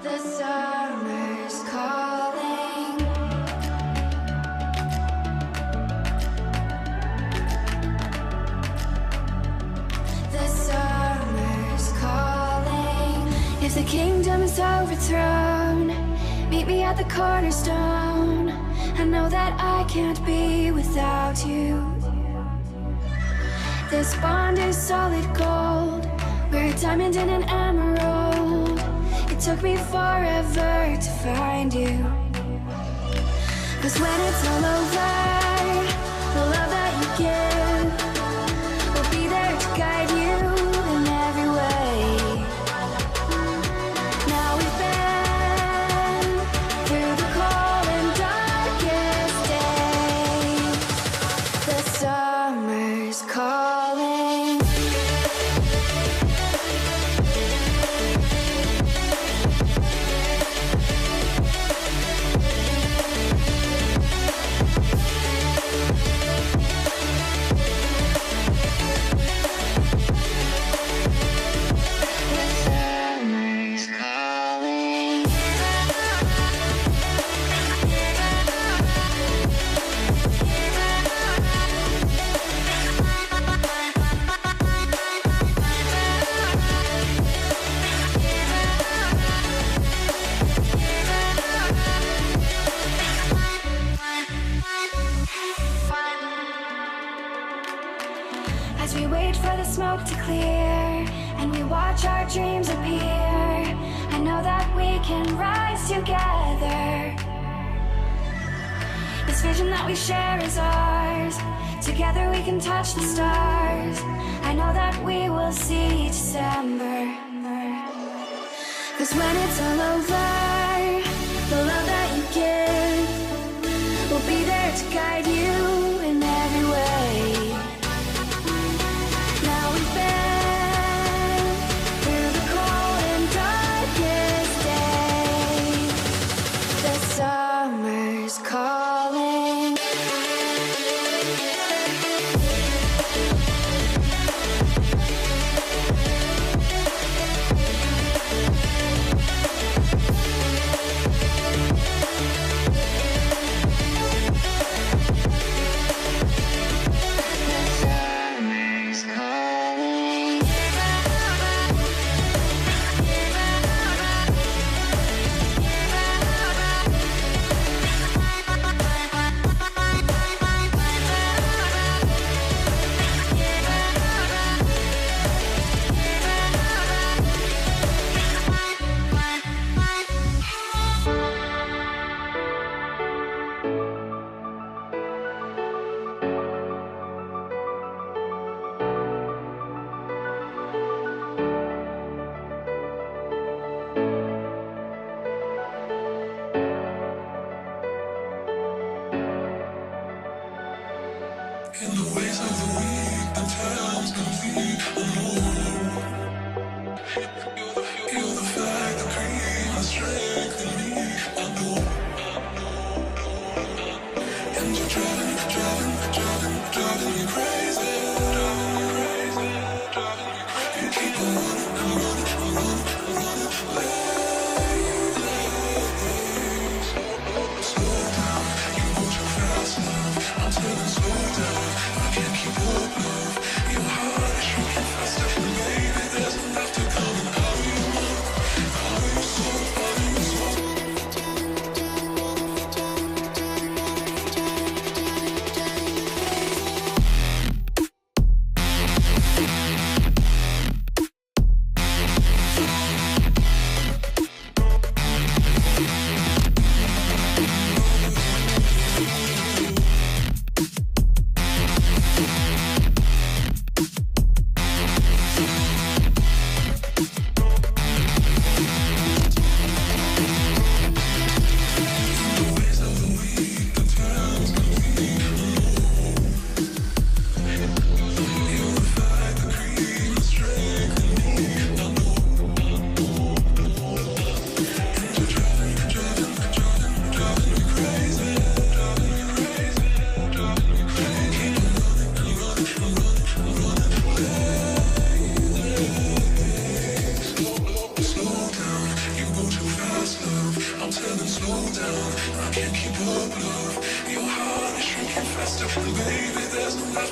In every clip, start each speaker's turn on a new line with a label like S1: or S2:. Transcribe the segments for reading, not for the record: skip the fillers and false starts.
S1: The summer's calling. The summer's calling. If the kingdom is overthrown, meet me at the cornerstone. I know that I can't be without you. This bond is solid gold. We're a diamond and an emerald. It took me forever to find you. 'Cause when it's all over, the love that you give will be there to guide you in every way. Now we've been through the cold and darkest days. The summer's calling. As we wait for the smoke to clear and we watch our dreams appear, I know that we can rise together. This vision that we share is ours. Together we can touch the stars. I know that we will see December. 'Cause when it's all over, the love that you give will be there to guide you in every way. Now we've been through the cold and darkest days. The summer's calling.
S2: In the ways of the weak, the time's complete. You're the fact, the cream, the strength in me. I know. And you're driving me crazy. You keep on running slow down. You motion fast enough. I'm taking slow down. I can't keep up, love. Your heart is shrinking faster, baby. There's enough to come out.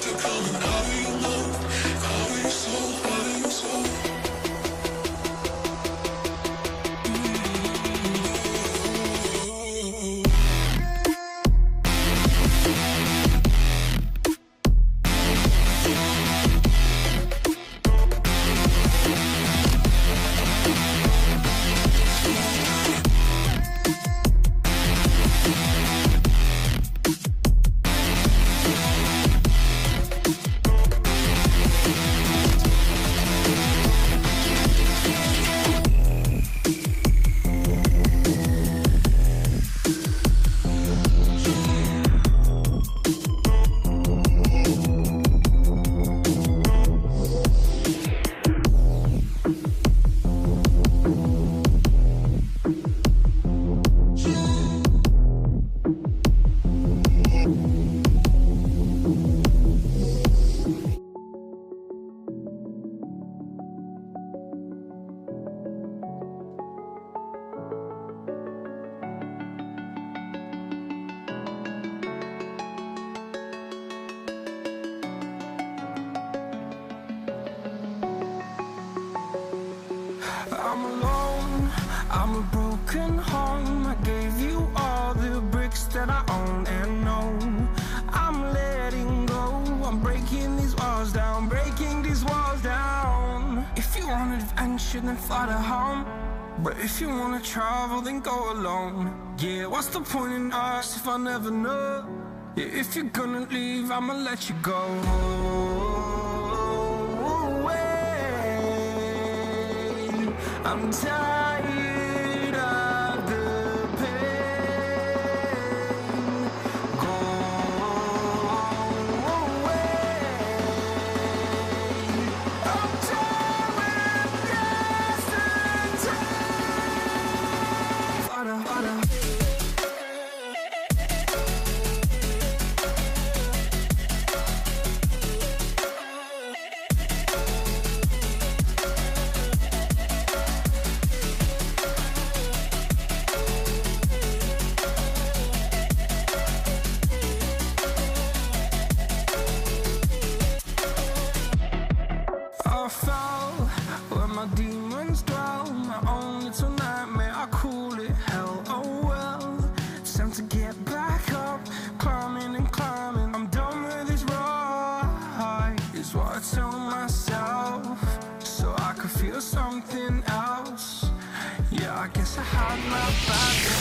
S2: They're coming out of your mouth, out of your soul, out of your soul. I'm alone, I'm a broken home. I gave you all the bricks that I own and know. I'm letting go, I'm breaking these walls down, breaking these walls down. If you want adventure, then fly to home. But if you wanna travel, then go alone. Yeah, what's the point in us if I never know? Yeah, if you're gonna leave, I'ma let you go. I'm tired of the pain. Go away. I'm tired of yesterday. I fell where my demons dwell. My own little nightmare, I call it hell. Oh well, it's time to get back up. Climbing and climbing, I'm done with this ride, is what I tell myself, so I could feel something else. Yeah, I guess I had my back.